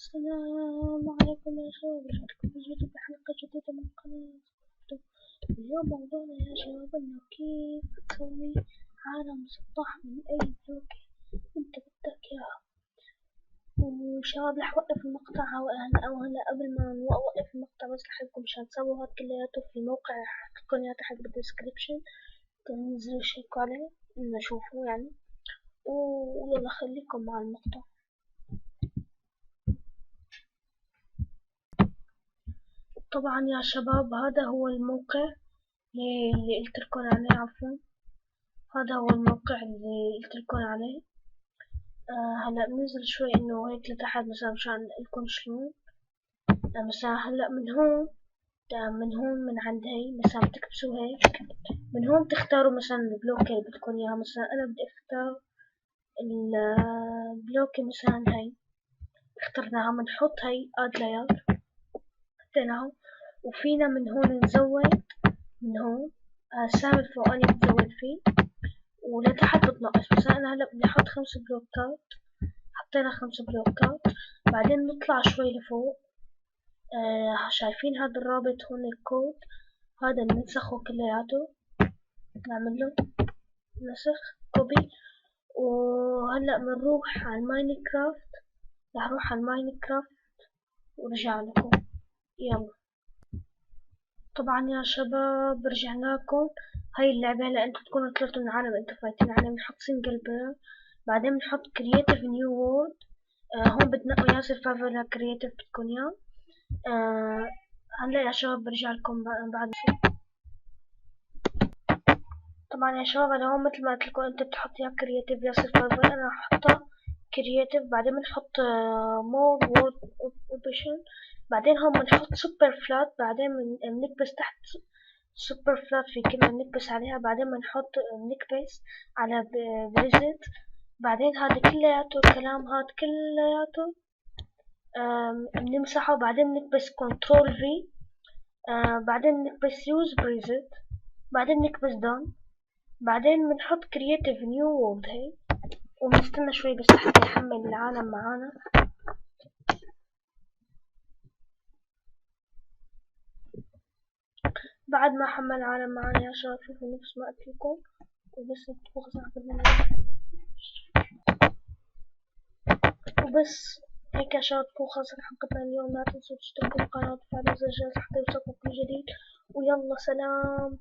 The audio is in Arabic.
السلام عليكم يا شباب، رجعتكم فيديو بحلقة جديدة من قناة سبورتو. اليوم موضوعنا يا شباب انه كيف تسوي عالم مسطح من اي بلوك انت بدك اياه. وشباب رح اوقف المقطع هلا قبل ما اوقف المقطع بس رح لكم مشان تسووا هاد كلياته في الموقع رح احطلكم اياه تحت بالدسكريبشن، تنزلوا تشيكوا عليه انه شوفوا يعني. ويلا خليكم مع المقطع. طبعا يا شباب هذا هو الموقع اللي قلتلكن عليه، عفوا هذا هو الموقع اللي قلتلكن عليه. هلا بننزل شوي انه هيك لتحت مثلا مشان لكم شلون. مثلا هلا من هون من عند هي مثلا بتكبسوا هيك، من هون بتختاروا مثلا البلوك اللي بدكن اياه. مثلا انا بدي اختار البلوك مثلا هي، اخترناها. بنحط هي اد لاير، حطيناها. وفينا من هون نزود، من هون السهم الفوقاني بتزود فيه ولتحت بتنقص. مثلا انا هلا بدي احط 5 بلوكات، حطينا 5 بلوكات. بعدين نطلع شوي لفوق. شايفين هذا الرابط هون الكود، هذا بننسخه كلياته، نعمل له نسخ كوبي. وهلا بنروح على الماينكرافت، رح اروح على الماينكرافت ورجع لكم. يلا طبعا يا شباب رجعنا لكم. هاي اللعبة هلا انتم تكونوا طلعتوا من عالم انتم فايتين عليه. بنحط سنجل بلاير، بعدين بنحط كرييتيف نيو وورد. هون بتنقوا يا سرفايفل كرييتيف بدكم اياه. هلا يا شباب برجع لكم بعد شوي. طبعا يا شباب انا هون مثل ما قلت لكم انت بتحط يا كرييتيف يا سرفايفل. انا حطها كرييتيف، بعدين بنحط مور وورد اوبشن، بعدين هون بنحط سوبر فلات، بعدين بنكبس تحت سوبر فلات في كلمة بنكبس عليها، بعدين بنحط بنكبس على فيزيت. بعدين هذا كلياته الكلام هاد كلياته بنمسحه. بعدين بنكبس كنترول في، بعدين بنكبس يوز بريزت، بعدين بنكبس دون، بعدين بنحط كرييتيف نيو وورد هي. وبنستنى شوي بس لحتى يحمل العالم معانا. بعد ما حمل العالم معانا يا شباب شوفوا نفس ما قلت لكم. وبس وبس هيك يا شباب تكون خلصت حلقتنا اليوم. لا تنسوا تشتركوا بالقناة وتفعلوا زر الجرس حتى يوصلكم كل جديد. ويلا سلام.